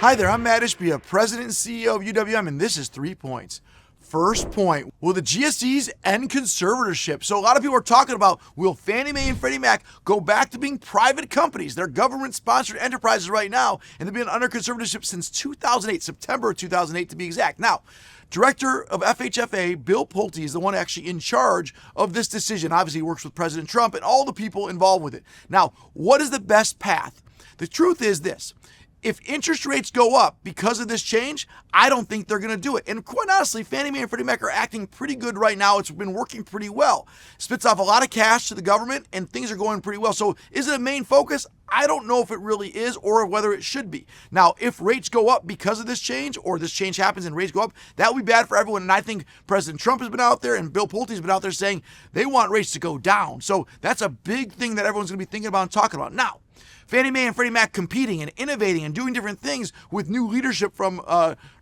Hi there, I'm Matt Ishbia, President and CEO of UWM, and this is 3 points. First point, will the GSEs end conservatorship? So a lot of people are talking about, will Fannie Mae and Freddie Mac go back to being private companies? They're government-sponsored enterprises right now, and they've been under conservatorship since 2008, September 2008 to be exact. Now, Director of FHFA, Bill Pulte, is the one actually in charge of this decision. Obviously, he works with President Trump and all the people involved with it. Now, what is the best path? The truth is this. If interest rates go up because of this change, I don't think they're going to do it. And quite honestly, Fannie Mae and Freddie Mac are acting pretty good right now. It's been working pretty well. Spits off a lot of cash to the government, and things are going pretty well. So is it a main focus? I don't know if it really is or whether it should be. Now, if rates go up because of this change, or this change happens and rates go up, that would be bad for everyone. And I think President Trump has been out there and Bill Pulte has been out there saying they want rates to go down. So that's a big thing that everyone's going to be thinking about and talking about. Now, Fannie Mae and Freddie Mac competing and innovating and doing different things with new leadership from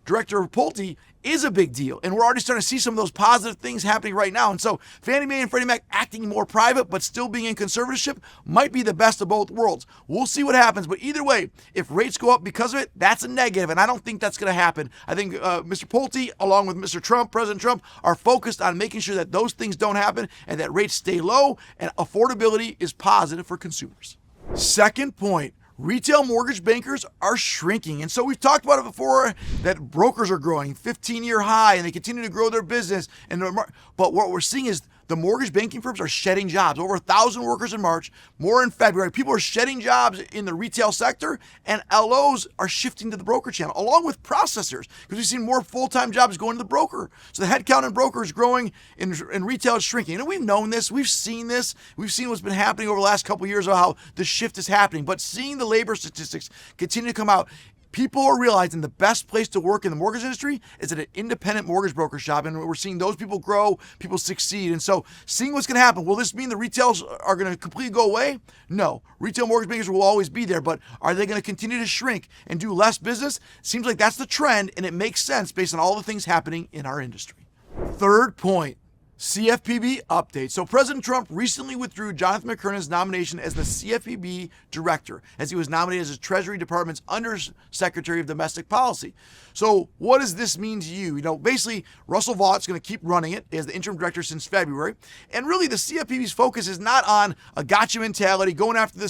Director Pulte is a big deal. And we're already starting to see some of those positive things happening right now. And so Fannie Mae and Freddie Mac acting more private but still being in conservatorship might be the best of both worlds. We'll see what happens. But either way, if rates go up because of it, that's a negative. And I don't think that's going to happen. I think Mr. Pulte, along with Mr. Trump, President Trump, are focused on making sure that those things don't happen and that rates stay low and affordability is positive for consumers. Second point, retail mortgage bankers are shrinking. And so we've talked about it before that brokers are growing 15-year high and they continue to grow their business. But what we're seeing is the mortgage banking firms are shedding jobs. Over 1,000 workers in March, more in February. People are shedding jobs in the retail sector, and LOs are shifting to the broker channel, along with processors, because we've seen more full-time jobs going to the broker. So the headcount in broker is growing, and retail is shrinking. And we've known this. We've seen this. We've seen what's been happening over the last couple of years of how the shift is happening. But seeing the labor statistics continue to come out, people are realizing the best place to work in the mortgage industry is at an independent mortgage broker shop, and we're seeing those people grow, people succeed. And so seeing what's going to happen, will this mean the retails are going to completely go away? No. Retail mortgage bankers will always be there, but are they going to continue to shrink and do less business? Seems like that's the trend, and it makes sense based on all the things happening in our industry. Third point, CFPB update. So President Trump recently withdrew Jonathan McKernan's nomination as the CFPB director, as he was nominated as the Treasury Department's Undersecretary of Domestic Policy. So what does this mean to you? Basically, Russell Vaught's going to keep running it as the interim director since February. And really, the CFPB's focus is not on a gotcha mentality, going after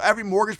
every mortgage.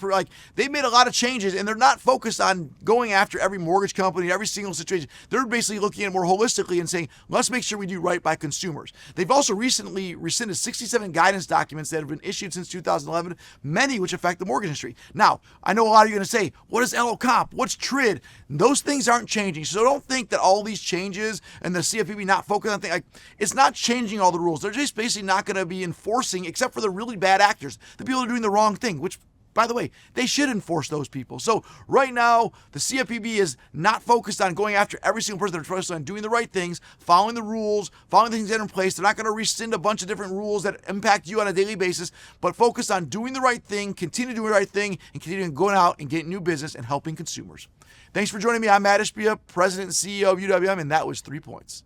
They've made a lot of changes, and they're not focused on going after every mortgage company, every single situation. They're basically looking at it more holistically and saying, let's make sure we do right by consumers. They've also recently rescinded 67 guidance documents that have been issued since 2011, many which affect the mortgage industry. Now, I know a lot of you are going to say, what is LO Comp? What's TRID? Those things aren't changing. So don't think that all these changes and the CFPB not focused on things, it's not changing all the rules. They're just basically not going to be enforcing, except for the really bad actors, the people who are doing the wrong thing, which, by the way, they should enforce those people. So right now, the CFPB is not focused on going after every single person. They're focused on doing the right things, following the rules, following the things that are in place. They're not going to rescind a bunch of different rules that impact you on a daily basis, but focus on doing the right thing, continue doing the right thing, and continue going out and getting new business and helping consumers. Thanks for joining me. I'm Matt Ishbia, President and CEO of UWM, and that was 3 points.